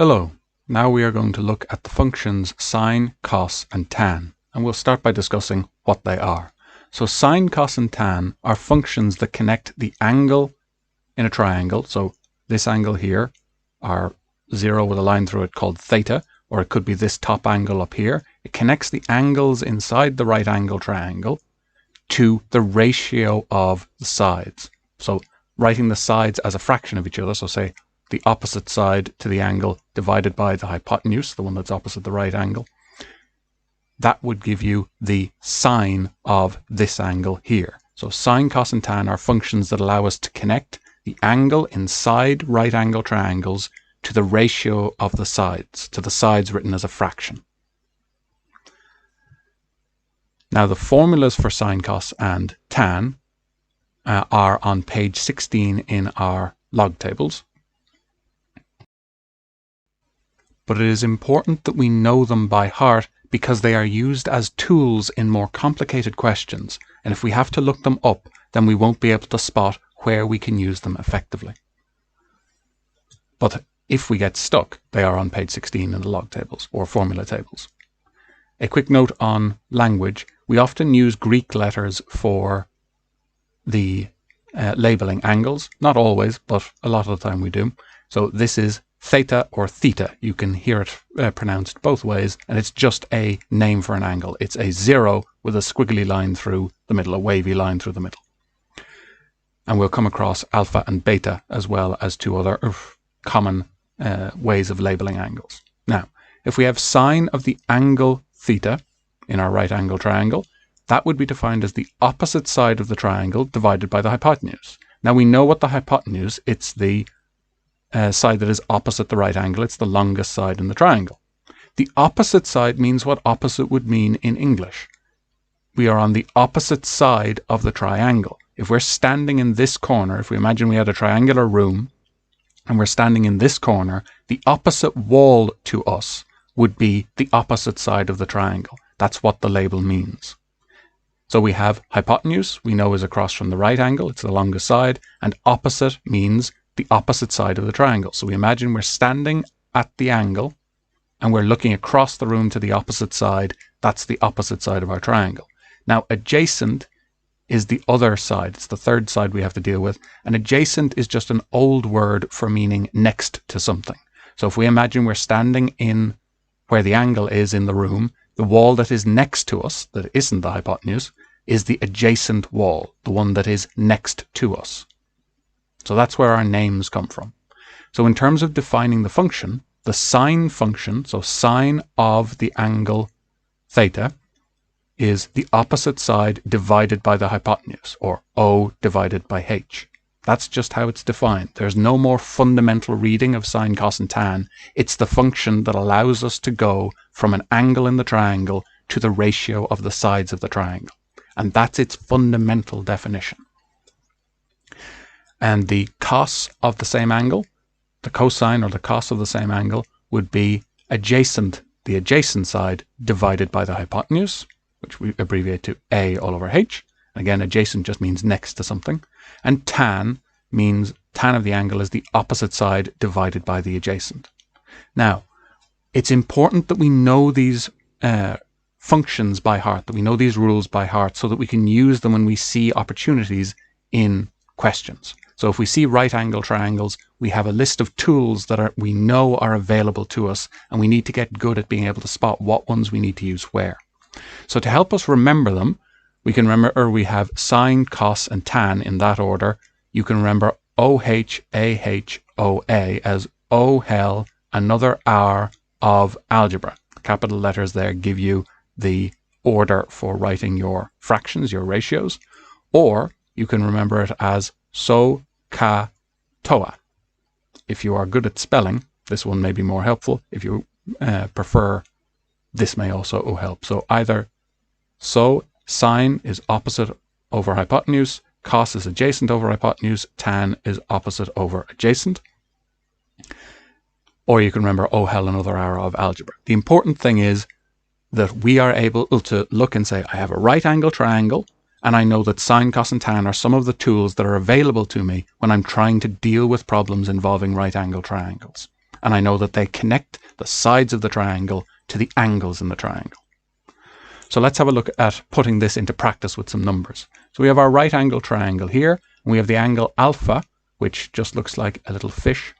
Hello, now we are going to look at the functions sine, cos and tan, and we'll start by discussing what they are. So sine, cos and tan are functions that connect the angle in a triangle, so this angle here, our 0 with a line through it called theta, or it could be this top angle up here. It connects the angles inside the right angle triangle to the ratio of the sides. So writing the sides as a fraction of each other, so say the opposite side to the angle divided by the hypotenuse, the one that's opposite the right angle, that would give you the sine of this angle here. So sine, cos and tan are functions that allow us to connect the angle inside right angle triangles to the ratio of the sides, to the sides written as a fraction. Now the formulas for sine, cos and tan are on page 16 in our log tables. But it is important that we know them by heart because they are used as tools in more complicated questions, and if we have to look them up, then we won't be able to spot where we can use them effectively. But if we get stuck, they are on page 16 in the log tables or formula tables. A quick note on language: we often use Greek letters for the labeling angles. Not always, but a lot of the time we do. So this is theta or theta. You can hear it pronounced both ways, and it's just a name for an angle. It's a 0 with a squiggly line through the middle, a wavy line through the middle. And we'll come across alpha and beta as well as two other common ways of labeling angles. Now, if we have sine of the angle theta in our right angle triangle, that would be defined as the opposite side of the triangle divided by the hypotenuse. Now we know what the hypotenuse, it's the side that is opposite the right angle. It's the longest side in the triangle. The opposite side means what opposite would mean in English. We are on the opposite side of the triangle. If we're standing in this corner, if we imagine we had a triangular room and we're standing in this corner, the opposite wall to us would be the opposite side of the triangle. That's what the label means. So we have hypotenuse, we know is across from the right angle, it's the longest side, and opposite means the opposite side of the triangle. So we imagine we're standing at the angle and we're looking across the room to the opposite side. That's the opposite side of our triangle. Now adjacent is the other side. It's the third side we have to deal with. And adjacent is just an old word for meaning next to something. So if we imagine we're standing in where the angle is in the room, the wall that is next to us, that isn't the hypotenuse, is the adjacent wall, the one that is next to us. So that's where our names come from. So in terms of defining the function, the sine function, so sine of the angle theta, is the opposite side divided by the hypotenuse, or O divided by H. That's just how it's defined. There's no more fundamental reading of sine, cos and tan. It's the function that allows us to go from an angle in the triangle to the ratio of the sides of the triangle. And that's its fundamental definition. And the cos of the same angle, the cosine or the cos of the same angle, would be adjacent, the adjacent side divided by the hypotenuse, which we abbreviate to A all over H. Again, adjacent just means next to something. And tan means tan of the angle is the opposite side divided by the adjacent. Now, it's important that we know these functions by heart, that we know these rules by heart so that we can use them when we see opportunities in questions. So if we see right angle triangles, we have a list of tools that we know are available to us, and we need to get good at being able to spot what ones we need to use where. So to help us remember them, we can remember we have sine, cos and tan in that order. You can remember OH, AH, OA as O hell, another hour of algebra. Capital letters there give you the order for writing your fractions, your ratios. Or you can remember it as so, ka, toa. If you are good at spelling, this one may be more helpful. If you prefer, this may also help. So either so, sine is opposite over hypotenuse, cos is adjacent over hypotenuse, tan is opposite over adjacent. Or you can remember, oh hell, another hour of algebra. The important thing is that we are able to look and say, I have a right angle triangle, and I know that sine, cos and tan are some of the tools that are available to me when I'm trying to deal with problems involving right angle triangles. and I know that they connect the sides of the triangle to the angles in the triangle. So let's have a look at putting this into practice with some numbers. So we have our right angle triangle here, and we have the angle alpha, which just looks like a little fish,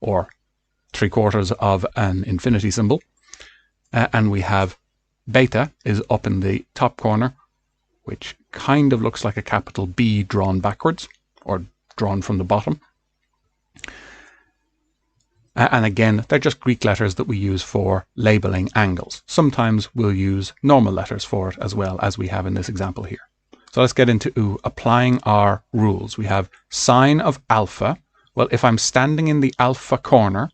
or 3/4 of an infinity symbol. And we have beta is up in the top corner, which kind of looks like a capital B drawn backwards, or drawn from the bottom. And again, they're just Greek letters that we use for labeling angles. Sometimes we'll use normal letters for it as well, as we have in this example here. So let's get into applying our rules. We have sine of alpha. Well, if I'm standing in the alpha corner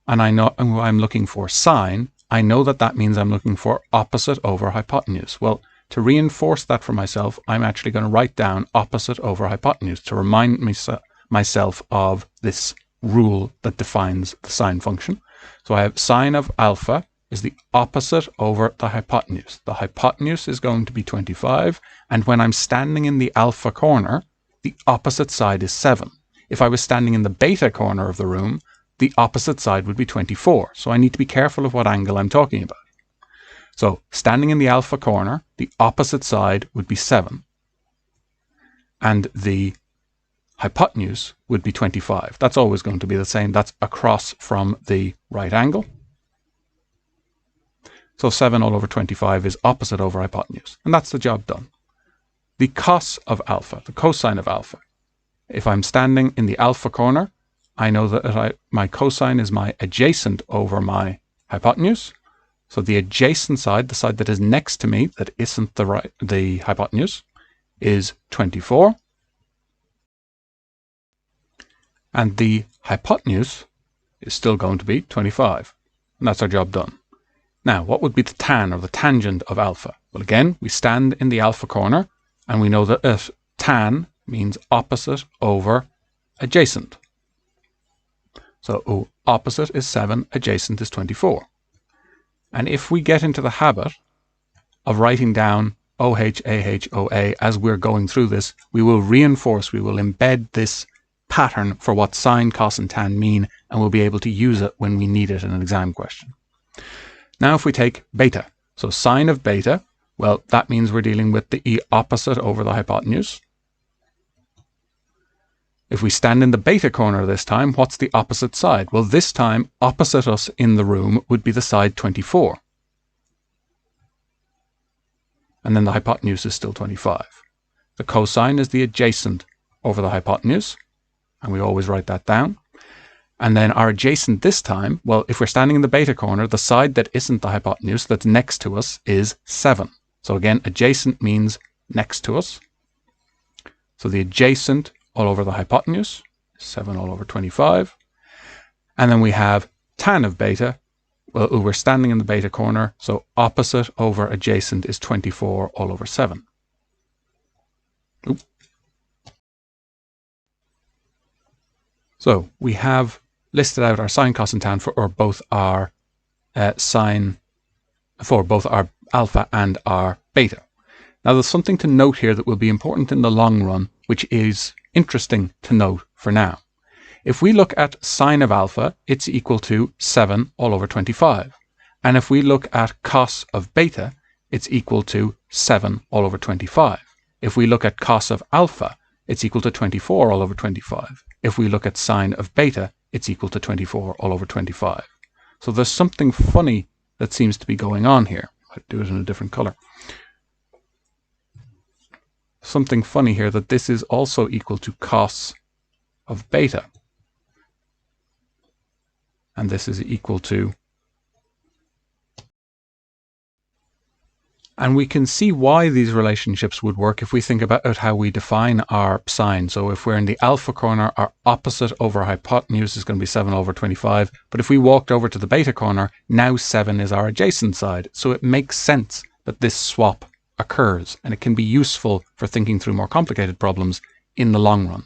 and I know I'm looking for sine, I know that that means I'm looking for opposite over hypotenuse. Well, to reinforce that for myself, I'm actually going to write down opposite over hypotenuse to remind myself of this rule that defines the sine function. So I have sine of alpha is the opposite over the hypotenuse. The hypotenuse is going to be 25, and when I'm standing in the alpha corner, the opposite side is 7. If I was standing in the beta corner of the room, the opposite side would be 24. So I need to be careful of what angle I'm talking about. So standing in the alpha corner, the opposite side would be 7. And the hypotenuse would be 25. That's always going to be the same. That's across from the right angle. So 7 all over 25 is opposite over hypotenuse. And that's the job done. The cos of alpha, the cosine of alpha. If I'm standing in the alpha corner, I know that my cosine is my adjacent over my hypotenuse. So the adjacent side, the side that is next to me, that isn't the hypotenuse, is 24. And the hypotenuse is still going to be 25. And that's our job done. Now, what would be the tan, or the tangent of alpha? Well, again, we stand in the alpha corner, and we know that tan means opposite over adjacent. So opposite is 7, adjacent is 24. And if we get into the habit of writing down OH, AH, OA as we're going through this, we will reinforce, we will embed this pattern for what sine, cos, and tan mean, and we'll be able to use it when we need it in an exam question. Now if we take beta, so sine of beta, well, that means we're dealing with the opposite over the hypotenuse. If we stand in the beta corner this time, what's the opposite side? Well, this time, opposite us in the room would be the side 24. And then the hypotenuse is still 25. The cosine is the adjacent over the hypotenuse, and we always write that down. And then our adjacent this time, well, if we're standing in the beta corner, the side that isn't the hypotenuse, that's next to us, is 7. So again, adjacent means next to us. So the adjacent all over the hypotenuse, 7 all over 25. And then we have tan of beta. Well, we're standing in the beta corner, so opposite over adjacent is 24 all over 7. Oop. So we have listed out our sine, cos, and tan for both our alpha and our beta. Now there's something to note here that will be important in the long run, which is interesting to note for now. If we look at sine of alpha, it's equal to 7 all over 25. And if we look at cos of beta, it's equal to 7 all over 25. If we look at cos of alpha, it's equal to 24 all over 25. If we look at sine of beta, it's equal to 24 all over 25. So there's something funny that seems to be going on here. I'll do it in a different color. Something funny here that this is also equal to cos of beta. And this is equal to... And we can see why these relationships would work if we think about how we define our sine. So if we're in the alpha corner, our opposite over hypotenuse is going to be 7 over 25. But if we walked over to the beta corner, now 7 is our adjacent side. So it makes sense that this swap occurs, and it can be useful for thinking through more complicated problems in the long run.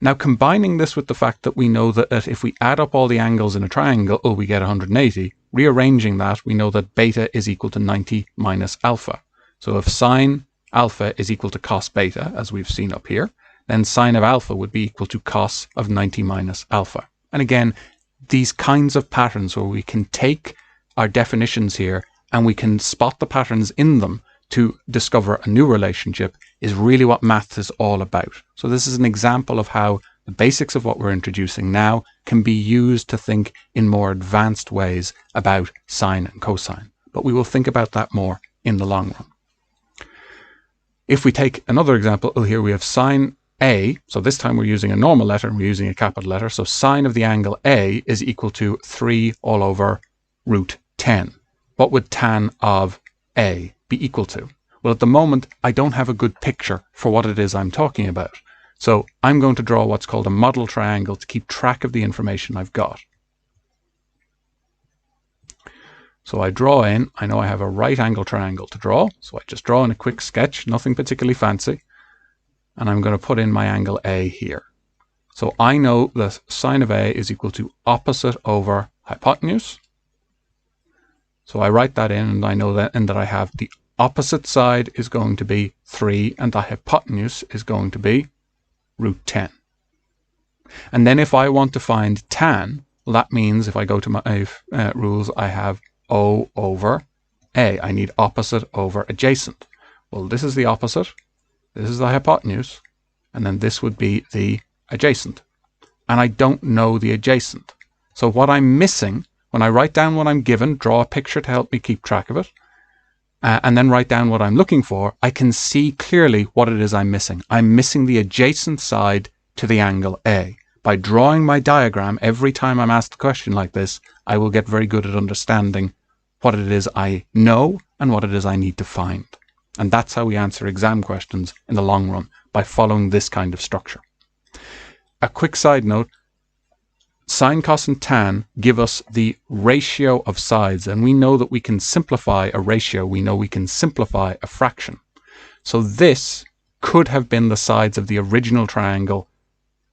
Now, combining this with the fact that we know that if we add up all the angles in a triangle, we get 180. Rearranging that, we know that beta is equal to 90 minus alpha. So if sine alpha is equal to cos beta, as we've seen up here, then sine of alpha would be equal to cos of 90 minus alpha. And again, these kinds of patterns where we can take our definitions here and we can spot the patterns in them to discover a new relationship is really what maths is all about. So this is an example of how the basics of what we're introducing now can be used to think in more advanced ways about sine and cosine. But we will think about that more in the long run. If we take another example, here we have sine A. So this time we're using a normal letter and we're using a capital letter. So sine of the angle A is equal to 3 all over root 10. What would tan of A be equal to? Well, at the moment, I don't have a good picture for what it is I'm talking about. So I'm going to draw what's called a model triangle to keep track of the information I've got. So I draw in, I know I have a right angle triangle to draw. So I just draw in a quick sketch, nothing particularly fancy. And I'm going to put in my angle A here. So I know that sine of A is equal to opposite over hypotenuse. So I write that in and I know that, and that I have the opposite side is going to be 3 and the hypotenuse is going to be root 10. And then if I want to find tan, well, that means if I go to my rules, I have O over A. I need opposite over adjacent. Well, this is the opposite, this is the hypotenuse, and then this would be the adjacent. And I don't know the adjacent. So what I'm missing, when I write down what I'm given, draw a picture to help me keep track of it, and then write down what I'm looking for, I can see clearly what it is I'm missing. I'm missing the adjacent side to the angle A. By drawing my diagram every time I'm asked a question like this, I will get very good at understanding what it is I know and what it is I need to find. And that's how we answer exam questions in the long run, by following this kind of structure. A quick side note, sine, cos, and tan give us the ratio of sides, and we know that we can simplify a ratio. We know we can simplify a fraction. So this could have been the sides of the original triangle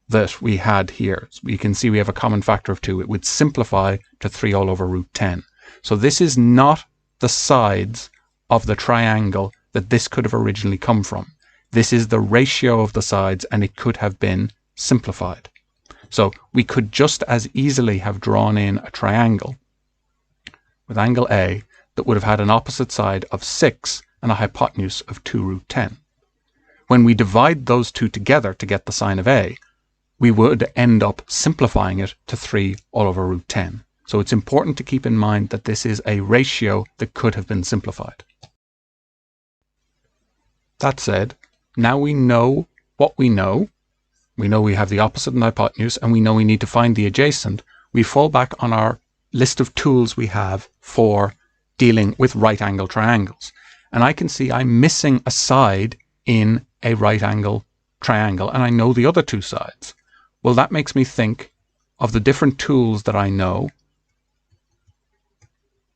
that we had here. So you can see we have a common factor of 2. It would simplify to 3 all over root 10. So this is not the sides of the triangle that this could have originally come from. This is the ratio of the sides, and it could have been simplified. So we could just as easily have drawn in a triangle with angle A that would have had an opposite side of 6 and a hypotenuse of 2 root 10. When we divide those two together to get the sine of A, we would end up simplifying it to 3 all over root 10. So it's important to keep in mind that this is a ratio that could have been simplified. That said, now we know what we know. We know we have the opposite and hypotenuse, and we know we need to find the adjacent. We fall back on our list of tools we have for dealing with right angle triangles. And I can see I'm missing a side in a right angle triangle, and I know the other two sides. Well, that makes me think of the different tools that I know.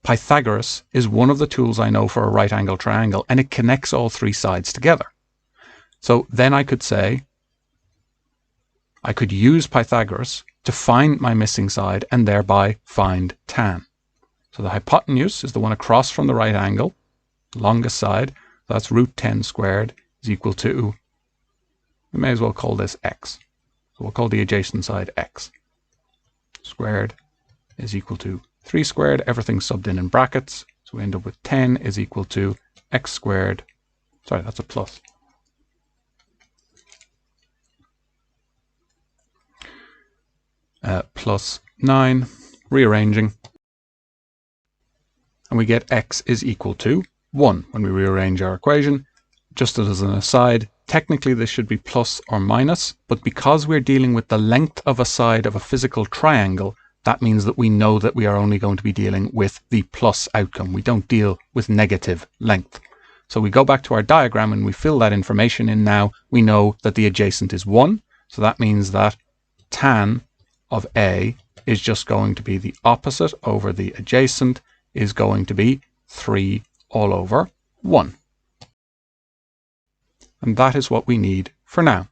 Pythagoras is one of the tools I know for a right angle triangle, and it connects all three sides together. So then I could say, I could use Pythagoras to find my missing side and thereby find tan. So the hypotenuse is the one across from the right angle, the longest side. So that's root 10 squared is equal to, we may as well call this x. So we'll call the adjacent side x. Squared is equal to 3 squared, everything subbed in brackets. So we end up with 10 is equal to x squared. Sorry, that's a plus. Plus 9, rearranging, and we get x is equal to 1 when we rearrange our equation. Just as an aside, technically this should be plus or minus, but because we're dealing with the length of a side of a physical triangle, that means that we know that we are only going to be dealing with the plus outcome. We don't deal with negative length. So we go back to our diagram and we fill that information in now. We know that the adjacent is 1, so that means that tan of A is just going to be the opposite over the adjacent is going to be 3 all over 1. And that is what we need for now.